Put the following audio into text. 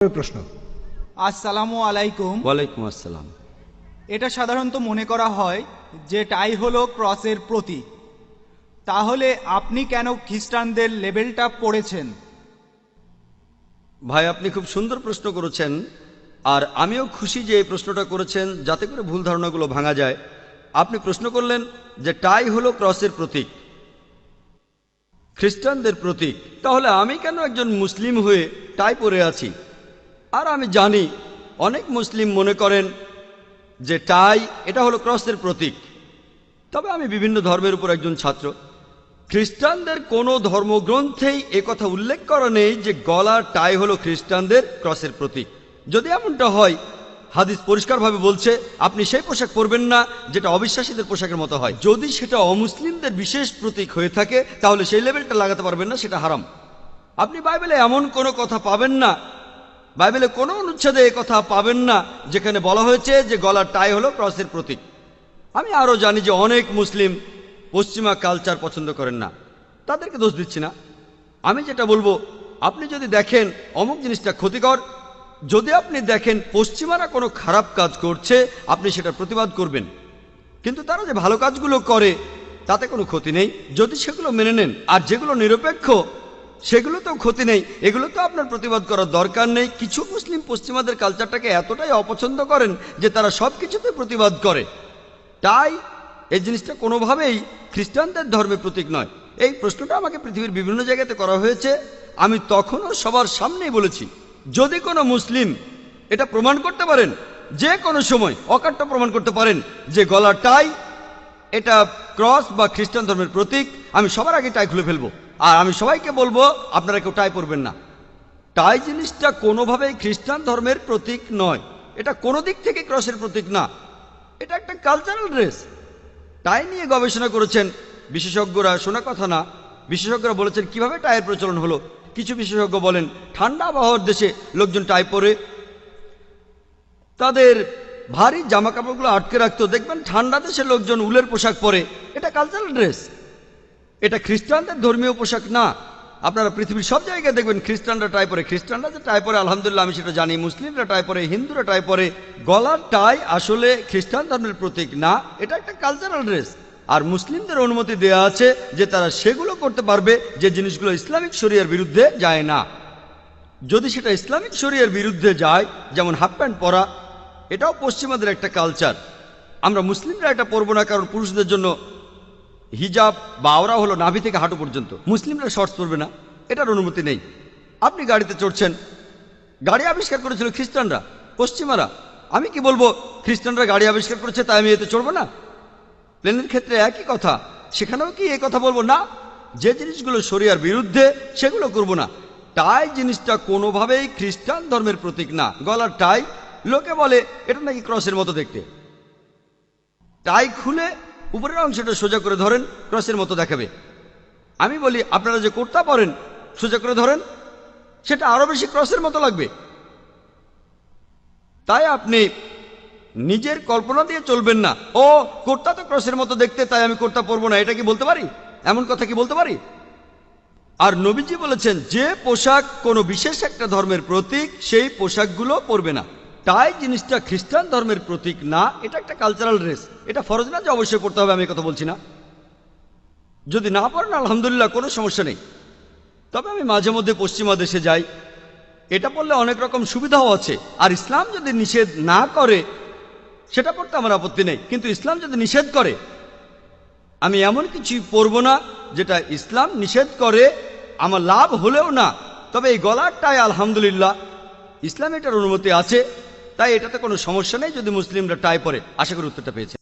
প্রশ্ন। আসসালামু আলাইকুম। ওয়ালাইকুম আসসালাম। এটা সাধারণত মনে করা হয় যে টাই হলো ক্রসের প্রতীক, তাহলে আপনি কেন খ্রিস্টানদের লেবেলটা পড়েছেন? ভাই, আপনি খুব সুন্দর প্রশ্ন করেছেন, আর আমিও খুশি যে এই প্রশ্নটা করেছেন যাতে করে ভুল ধারণাগুলো ভাঙা যায়। আপনি প্রশ্ন করলেন যে টাই হলো ক্রসের প্রতীক, খ্রিস্টানদের প্রতীক, তাহলে আমি কেন একজন মুসলিম হয়ে টাই পরে আছি? আর আমি জানি অনেক মুসলিম মনে করেন যে টাই এটা হলো ক্রসের প্রতীক। তবে আমি বিভিন্ন ধর্মের উপর একজন ছাত্র। খ্রিস্টানদের কোনো ধর্মগ্রন্থেই একথা উল্লেখ করা নেই যে গলার টাই হলো খ্রিস্টানদের ক্রসের প্রতীক। যদি এমনটা হয়, হাদিস পরিষ্কারভাবে বলছে আপনি সেই পোশাক পরবেন না যেটা অবিশ্বাসীদের পোশাকের মতো হয়। যদি সেটা অমুসলিমদের বিশেষ প্রতীক হয়ে থাকে তাহলে সেই লেবেলটা লাগাতে পারবেন না, সেটা হারাম। আপনি বাইবেলে এমন কোনো কথা পাবেন না, বাইবেলে কোনো অনুচ্ছেদে এই কথা পাবেন না যেখানে বলা হয়েছে যে গলার টাই হলো ক্রসের প্রতীক। আমি আরও জানি যে অনেক মুসলিম পশ্চিমা কালচার পছন্দ করেন না, তাদেরকে দোষ দিচ্ছি না। আমি যেটা বলবো, আপনি যদি দেখেন অমুক জিনিসটা ক্ষতিকর, যদি আপনি দেখেন পশ্চিমারা কোনো খারাপ কাজ করছে, আপনি সেটা প্রতিবাদ করবেন। কিন্তু তারা যে ভালো কাজগুলো করে তাতে কোনো ক্ষতি নেই যদি সেগুলো মেনে নেন। আর যেগুলো নিরপেক্ষ সেগুলোতেও ক্ষতি নেই, এগুলো তো আপনার প্রতিবাদ করার দরকার নেই। কিছু মুসলিম পশ্চিমাদের কালচারটাকে এতটাই অপছন্দ করেন যে তারা সব কিছুতে প্রতিবাদ করে। তাই এই জিনিসটা কোনোভাবেই খ্রিস্টানদের ধর্মের প্রতীক নয়। এই প্রশ্নটা আমাকে পৃথিবীর বিভিন্ন জায়গাতে করা হয়েছে। আমি তখনও সবার সামনেই বলেছি, যদি কোনো মুসলিম এটা প্রমাণ করতে পারেন, যে কোনো সময় অকাট্য প্রমাণ করতে পারেন যে গলার টাই এটা ক্রস বা খ্রিস্টান ধর্মের প্রতীক, আমি সবার আগে টাই খুলে ফেলবো। আর আমি সবাইকে বলবো আপনারা কেউ টাই পরবেন না। টাই জিনিসটা কোনোভাবেই খ্রিস্টান ধর্মের প্রতীক নয়, এটা কোনো দিক থেকে ক্রসের প্রতীক না, এটা একটা কালচারাল ড্রেস। টাই নিয়ে গবেষণা করেছেন বিশেষজ্ঞরা, শোনা কথা না। বিশেষজ্ঞরা বলেছেন কিভাবে টাইয়ের প্রচলন হলো। কিছু বিশেষজ্ঞ বলেন ঠান্ডা আবহাওয়ার দেশে লোকজন টাই পরে তাদের ভারী জামা কাপড়গুলো আটকে রাখতো। দেখবেন ঠান্ডা দেশে লোকজন উলের পোশাক পরে, এটা কালচারাল ড্রেস, এটা খ্রিস্টানদের ধর্মীয় পোশাক না। আপনারা পৃথিবীর সব জায়গায় দেখবেন খ্রিস্টানরা টাই পরে। খ্রিস্টানরা যে টাই পরে আলহামদুলিল্লাহ আমি সেটা জানি, মুসলিমরা টাই পরে, হিন্দুরা টাই পরে। গলার টাই আসলে খ্রিস্টান ধর্মের প্রতীক না, এটা একটা কালচারাল ড্রেস। আর মুসলিমদের অনুমতি দেওয়া আছে যে তারা সেগুলো করতে পারবে যে জিনিসগুলো ইসলামিক শরিয়ার বিরুদ্ধে যায় না। যদি সেটা ইসলামিক শরিয়ার বিরুদ্ধে যায়, যেমন হাফ প্যান্ট পরা, এটাও পশ্চিমাদের একটা কালচার। আমরা মুসলিমরা এটা পরবো না, কারণ পুরুষদের জন্য হিজাব বা আওরা হলো নাভি থেকে হাঁটু পর্যন্ত। মুসলিমরা শর্টস পরবে না, এটার অনুমতি নেই। আপনি গাড়িতে চড়ছেন, গাড়ি আবিষ্কার করেছিল খ্রিস্টানরা, পশ্চিমারা। আমি কি বলবো খ্রিস্টানরা গাড়ি আবিষ্কার করেছে তাই আমি এতে চড়বো না? প্লেনের ক্ষেত্রে একই কথা, সেখানেও কি এই কথা বলবো না? যে জিনিসগুলো শরিয়ার বিরুদ্ধে সেগুলো করব না। টাই জিনিসটা কোনোভাবেই খ্রিস্টান ধর্মের প্রতীক না। গলার টাই, লোকে বলে এটা নাকি ক্রসের মতো দেখতে। টাই খুলে উপরের অংশটা সোজা করে ধরেন, ক্রসের মতো দেখাবে। আমি বলি আপনারা যে কুর্তা পরেন সোজা করে ধরেন, সেটা আরো বেশি ক্রসের মতো লাগবে। তাই আপনি নিজের কল্পনা দিয়ে চলবেন না, ও কুর্তা তো ক্রসের মতো দেখতে তাই আমি কুর্তা পরবো না। এটা কি বলতে পারি? এমন কথা কি বলতে পারি? আর নবীজি বলেছেন যে পোশাক কোনো বিশেষ একটা ধর্মের প্রতীক সেই পোশাকগুলো পরবে না। তাই জিনিসটা খ্রিস্টান ধর্মের প্রতীক না, এটা একটা কালচারাল ড্রেস। এটা ফরজ না যে অবশ্যই পড়তে হবে, আমি কথা বলছি না। যদি না পড়েন আলহামদুলিল্লাহ, কোনো সমস্যা নেই। তবে আমি মাঝে মধ্যে পশ্চিমা দেশে যাই, এটা পড়লে অনেক রকম সুবিধাও আছে। আর ইসলাম যদি নিষেধ না করে সেটা পড়তে আমার আপত্তি নেই, কিন্তু ইসলাম যদি নিষেধ করে আমি এমন কিছুই পরব না যেটা ইসলাম নিষেধ করে, আমার লাভ হলেও না। তবে এই গলারটাই আলহামদুলিল্লাহ ইসলামে এটার অনুমতি আছে, তাই এটাতে কোনো সমস্যা নেই যদি মুসলিমরা টাই পরে। আশা করি উত্তরটা পেয়েছে।